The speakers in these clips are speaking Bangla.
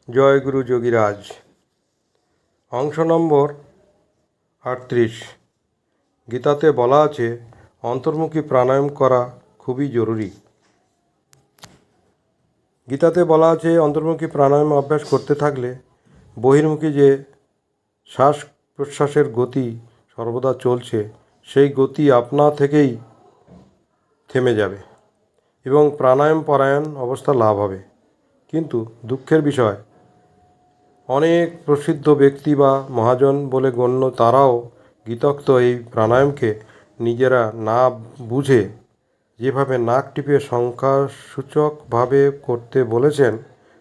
জয় গুরু যোগীরাজ। অংশ নম্বর 38। গীতাতে বলা আছে অন্তর্মুখী প্রাণায়াম করা খুবই জরুরি। গীতাতে বলা আছে অন্তর্মুখী প্রাণায়াম অভ্যাস করতে থাকলে বহির্মুখী যে শ্বাস প্রশ্বাসের গতি সর্বদা চলছে সেই গতি আপনা থেকেই থেমে যাবে এবং প্রাণায়াম পরায়ণ অবস্থা লাভ হবে। কিন্তু দুঃখের বিষয়, অনেক প্রসিদ্ধ ব্যক্তি বা মহাজন বলে গণ্য তারাও গীতোক্ত এই প্রাণায়ামকে নিজেরা না বুঝে যেভাবে নাক টিপে সংখ্যাসূচকভাবে করতে বলেছেন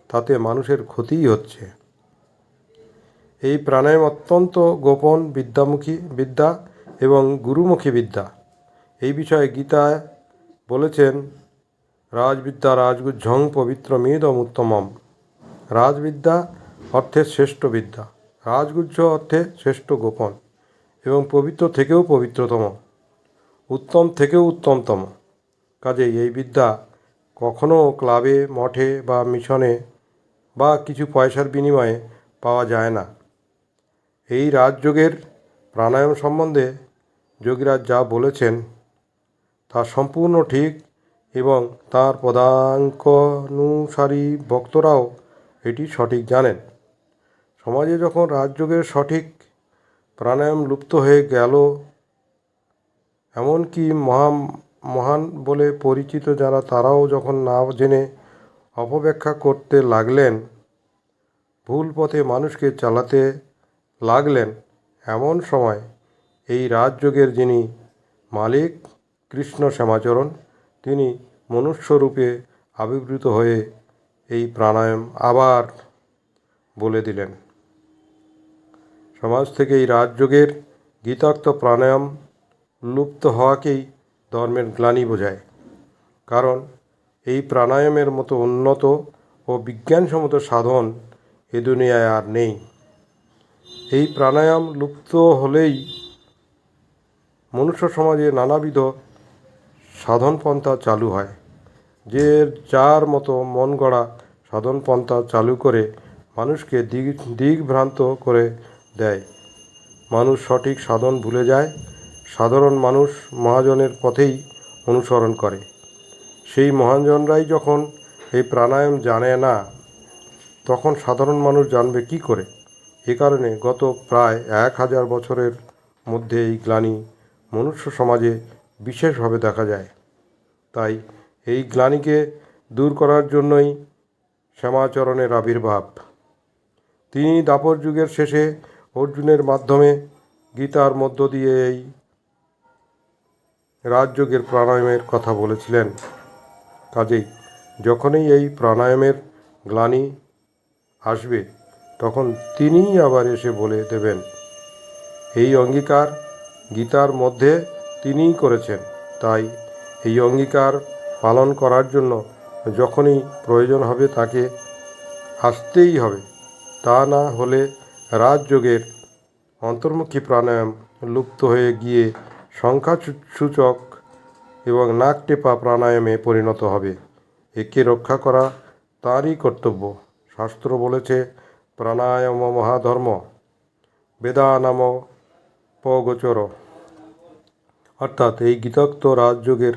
তাতে মানুষের ক্ষতিই হচ্ছে। এই প্রাণায়াম অত্যন্ত গোপন বিদ্যা এবং গুরুমুখী বিদ্যা। এই বিষয়ে গীতায় বলেছেন রাজবিদ্যা রাজগুজ্জং পবিত্রমেদম উত্তমম। রাজবিদ্যা অর্থে শ্রেষ্ঠ বিদ্যা, রাজগুজ্জ অর্থে শ্রেষ্ঠ গোপন এবং পবিত্র থেকেও পবিত্রতম, উত্তম থেকেও উত্তমতম। কাজেই এই বিদ্যা কখনো ক্লাবে, মঠে বা মিশনে বা কিছু পয়সার বিনিময়ে পাওয়া যায় না। এই রাজযোগের প্রাণায়াম সম্বন্ধে যোগীরাজ যা বলেছেন তা সম্পূর্ণ ঠিক এবং তাঁর পদাঙ্কানুসারী ভক্তরাও এটি সঠিক জানেন। সমাজে যখন রাজযোগের সঠিক প্রাণায়াম লুপ্ত হয়ে গেল, এমনকি মহান বলে পরিচিত যারা তারাও যখন না জেনে অপব্যাখ্যা করতে লাগলেন, ভুল পথে মানুষকে চালাতে লাগলেন, এমন সময় এই রাজযোগের যিনি মালিক কৃষ্ণ শ্যামাচরণ, তিনি মনুষ্যরূপে আবির্ভূত হয়ে এই প্রাণায়াম আবার বলে দিলেন। সমাজ থেকে এই রাজযোগের গীতোক্ত প্রাণায়াম লুপ্ত হওয়াকেই ধর্মের গ্লানি বোঝায়। কারণ এই প্রাণায়ামের মতো উন্নত ও বিজ্ঞানসম্মত সাধন এ দুনিয়ায় আর নেই। এই প্রাণায়াম লুপ্ত হলেই মনুষ্য সমাজে নানাবিধ সাধনপন্থা চালু হয়, যে যার মতো মন গড়া সাধনপন্থা চালু করে মানুষকে দিগ্ভ্রান্ত করে দেয়। মানুষ সঠিক সাধন ভুলে যায়। সাধারণ মানুষ মহাজনের পথেই অনুসরণ করে। সেই মহাজনরাই যখন এই প্রাণায়াম জানে না, তখন সাধারণ মানুষ জানবে কি করে? এ কারণে গত প্রায় 1000 বছরের মধ্যে এই গ্লানি মনুষ্য সমাজে বিশেষভাবে দেখা যায়। তাই এই গ্লানিকে দূর করার জন্যই শ্যামাচরণের আবির্ভাব। তিনি দ্বাপর যুগের শেষে অর্জুনের মাধ্যমে গীতার মধ্য দিয়ে এই রাজযোগের প্রাণায়ামের কথা বলেছিলেন। কাজেই যখনই এই প্রাণায়ামের গ্লানি আসবে, তখন তিনিই আবার এসে বলে দেবেন। এই অঙ্গীকার গীতার মধ্যে তিনিই করেছেন। তাই এই অঙ্গীকার পালন করার জন্য যখনই প্রয়োজন হবে তাকে আসতেই হবে। তা না হলে রাজযোগের অন্তর্মুখী প্রাণায়াম লুপ্ত হয়ে গিয়ে সংখ্যাসূচক এবং নাক টেপা প্রাণায়ামে পরিণত হবে। একে রক্ষা করা তাঁরই কর্তব্য। শাস্ত্র বলেছে প্রাণায়াম মহাধর্ম বেদানাম পগোচর। অর্থাৎ এই গীতোক্ত রাজযোগের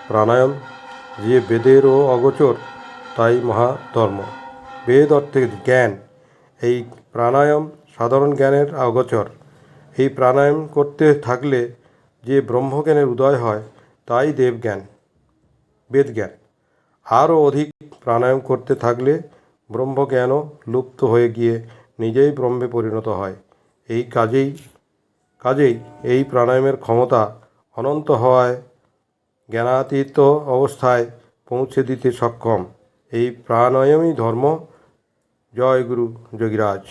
প্রাণায়াম যে বেদেরও অগোচর, তাই মহাধর্ম। বেদ অর্থে জ্ঞান, এই প্রাণায়াম সাধারণ জ্ঞানের অগোচর। এই প্রাণায়াম করতে থাকলে যে ব্রহ্মজ্ঞানের উদয় হয় তাই দেবজ্ঞান, বেদজ্ঞান। আরও অধিক প্রাণায়াম করতে থাকলে ব্রহ্মজ্ঞানও লুপ্ত হয়ে গিয়ে নিজেই ব্রহ্মে পরিণত হয়। এই কাজেই এই প্রাণায়ামের ক্ষমতা অনন্ত হওয়ায় জ্ঞানাতীত অবস্থায় পৌঁছে দিতে সক্ষম। এই প্রাণায়ামই ধর্ম। জয় গুরু যোগীরাজ।